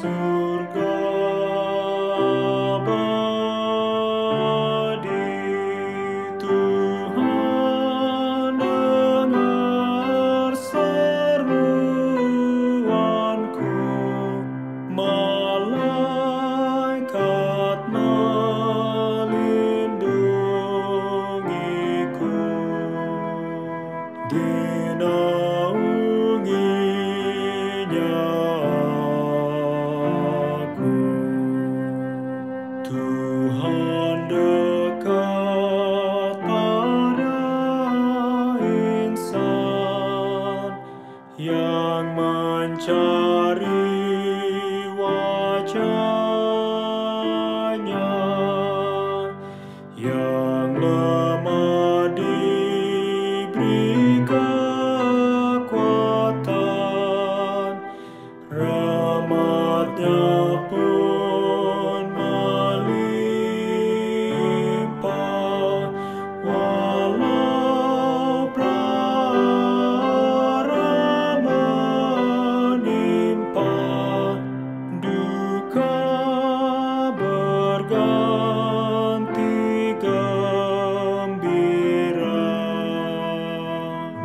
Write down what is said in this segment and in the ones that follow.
surga abadi. Tuhan dengar seruanku, malaikat melindungiku. Dinaunginya aku. Tuhan dekat pada insan yang mencari wajahnya, yang lemah diberi kekuatan, rahmat-Nya pun melimpah. Walau prara menimpa, duka berganti gembira.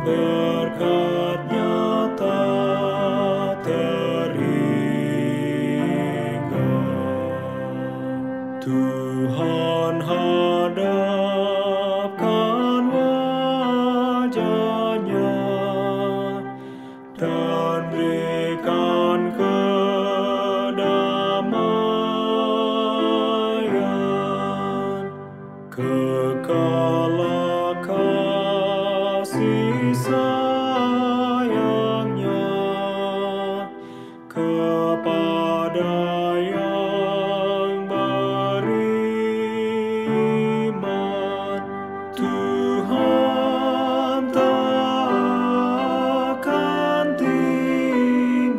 Berkat-Nya tak terhingga. Tuhan hadapkan wajah-Nya dan berikan kedamaian. Kekal kasih sayang-Nya kepada yang beriman. Tuhan tak akan tinggalkan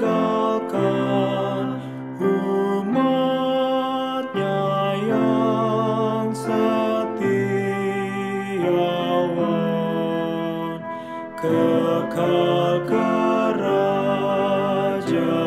umat-Nya yang setiawan, kekal kerajaannya.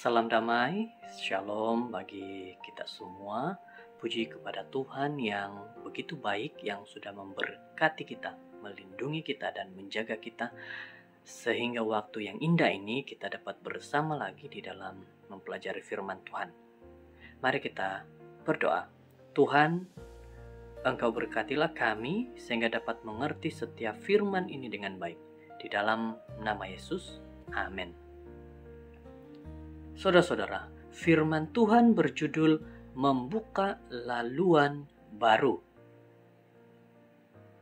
Salam damai, shalom bagi kita semua. Puji kepada Tuhan yang begitu baik, yang sudah memberkati kita, melindungi kita dan menjaga kita, sehingga waktu yang indah ini kita dapat bersama lagi di dalam mempelajari firman Tuhan. Mari kita berdoa. Tuhan, Engkau berkatilah kami sehingga dapat mengerti setiap firman ini dengan baik. Di dalam nama Yesus, amin. Saudara-saudara, firman Tuhan berjudul Membuka Laluan Baru.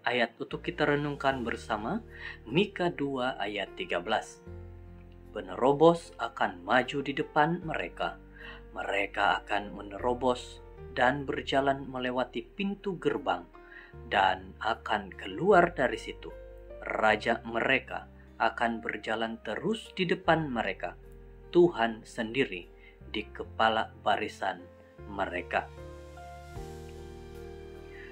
Ayat untuk kita renungkan bersama, Mika 2 ayat 13. Penerobos akan maju di depan mereka. Mereka akan menerobos dan berjalan melewati pintu gerbang dan akan keluar dari situ. Raja mereka akan berjalan terus di depan mereka. Tuhan sendiri di kepala barisan mereka.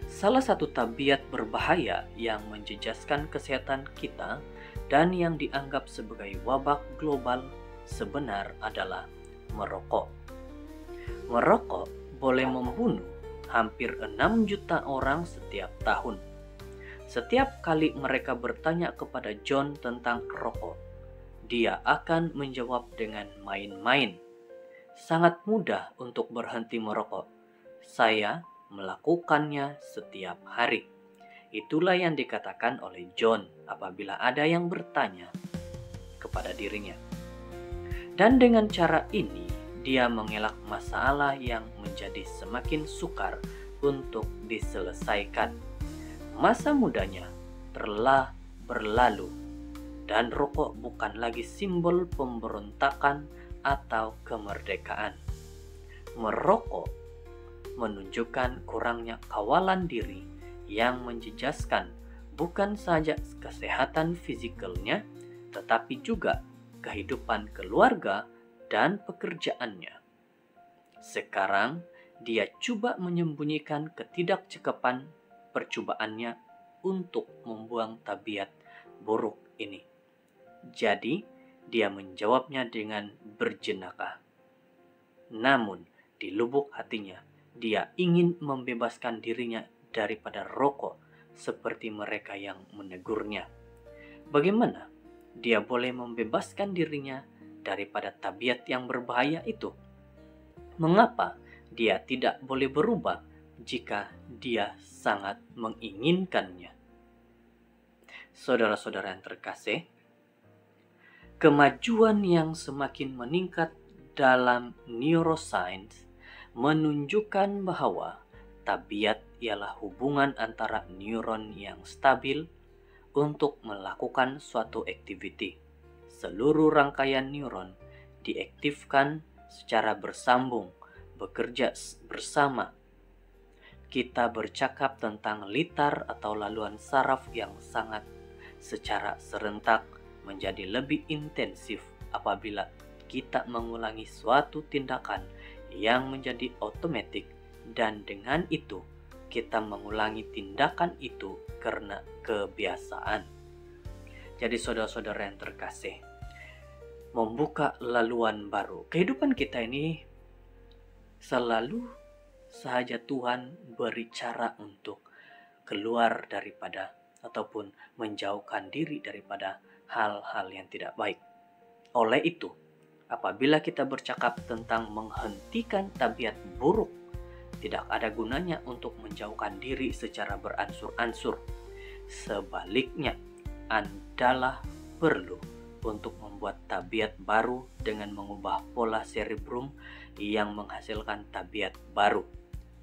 Salah satu tabiat berbahaya yang menjejaskan kesehatan kita dan yang dianggap sebagai wabah global sebenar adalah merokok. Merokok boleh membunuh hampir 6 juta orang setiap tahun. Setiap kali mereka bertanya kepada John tentang rokok, dia akan menjawab dengan main-main. Sangat mudah untuk berhenti merokok. Saya melakukannya setiap hari. Itulah yang dikatakan oleh John apabila ada yang bertanya kepada dirinya. Dan dengan cara ini, dia mengelak masalah yang menjadi semakin sukar untuk diselesaikan. Masa mudanya telah berlalu, dan rokok bukan lagi simbol pemberontakan atau kemerdekaan. Merokok menunjukkan kurangnya kawalan diri yang menjejaskan bukan saja kesehatan fizikalnya, tetapi juga kehidupan keluarga dan pekerjaannya. Sekarang dia coba menyembunyikan ketidakcakapan percobaannya untuk membuang tabiat buruk ini. Jadi, dia menjawabnya dengan berjenaka. Namun, di lubuk hatinya, dia ingin membebaskan dirinya daripada rokok seperti mereka yang menegurnya. Bagaimana dia boleh membebaskan dirinya daripada tabiat yang berbahaya itu? Mengapa dia tidak boleh berubah jika dia sangat menginginkannya? Saudara-saudara yang terkasih, kemajuan yang semakin meningkat dalam neuroscience menunjukkan bahwa tabiat ialah hubungan antara neuron yang stabil untuk melakukan suatu aktiviti. Seluruh rangkaian neuron diaktifkan secara bersambung, bekerja bersama. Kita bercakap tentang litar atau laluan saraf yang sangat secara serentak menjadi lebih intensif apabila kita mengulangi suatu tindakan yang menjadi otomatis, dan dengan itu kita mengulangi tindakan itu karena kebiasaan. Jadi saudara-saudara yang terkasih, membuka laluan baru. Kehidupan kita ini selalu saja Tuhan beri cara untuk keluar daripada ataupun menjauhkan diri daripada hal-hal yang tidak baik. Oleh itu, apabila kita bercakap tentang menghentikan tabiat buruk, tidak ada gunanya untuk menjauhkan diri secara beransur-ansur. Sebaliknya, Andalah perlu untuk membuat tabiat baru dengan mengubah pola cerebrum yang menghasilkan tabiat baru.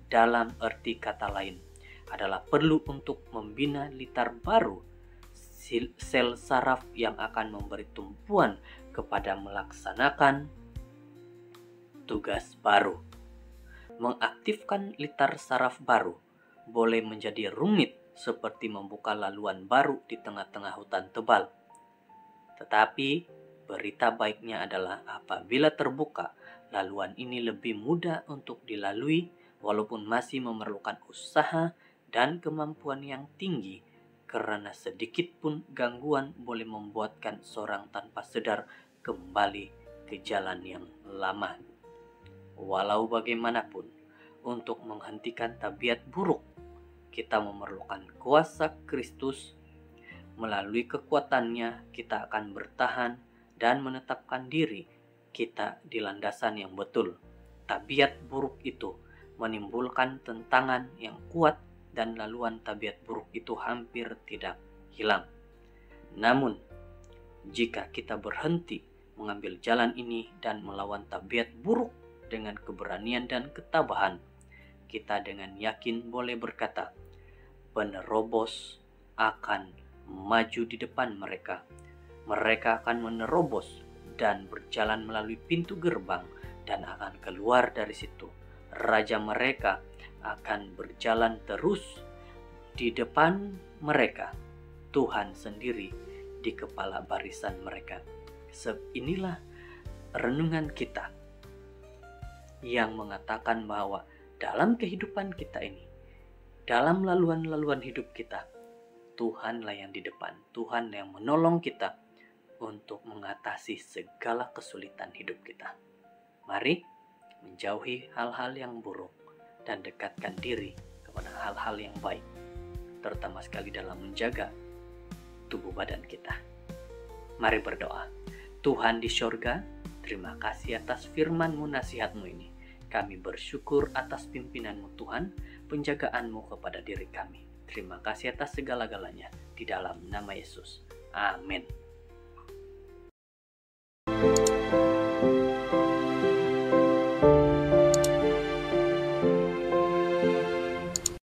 Dalam arti kata lain, adalah perlu untuk membina litar baru, sel saraf yang akan memberi tumpuan kepada melaksanakan tugas baru. Mengaktifkan litar saraf baru boleh menjadi rumit seperti membuka laluan baru di tengah-tengah hutan tebal. Tetapi berita baiknya adalah apabila terbuka, laluan ini lebih mudah untuk dilalui walaupun masih memerlukan usaha dan kemampuan yang tinggi, karena sedikit pun gangguan boleh membuatkan seorang tanpa sadar kembali ke jalan yang lama. Walau bagaimanapun, untuk menghentikan tabiat buruk, kita memerlukan kuasa Kristus. Melalui kekuatannya, kita akan bertahan dan menetapkan diri kita di landasan yang betul. Tabiat buruk itu menimbulkan tentangan yang kuat dan laluan tabiat buruk itu hampir tidak hilang. Namun, jika kita berhenti mengambil jalan ini dan melawan tabiat buruk dengan keberanian dan ketabahan, kita dengan yakin boleh berkata, penerobos akan maju di depan mereka. Mereka akan menerobos dan berjalan melalui pintu gerbang dan akan keluar dari situ. Raja mereka akan berjalan terus di depan mereka. Tuhan sendiri di kepala barisan mereka. Inilah renungan kita yang mengatakan bahwa dalam kehidupan kita ini, dalam laluan-laluan hidup kita, Tuhanlah yang di depan. Tuhan yang menolong kita untuk mengatasi segala kesulitan hidup kita. Mari menjauhi hal-hal yang buruk dan dekatkan diri kepada hal-hal yang baik, terutama sekali dalam menjaga tubuh badan kita. Mari berdoa. Tuhan di sorga, terima kasih atas firman-Mu, nasihat-Mu ini. Kami bersyukur atas pimpinan-Mu Tuhan, penjagaan-Mu kepada diri kami. Terima kasih atas segala-galanya. Di dalam nama Yesus. Amin.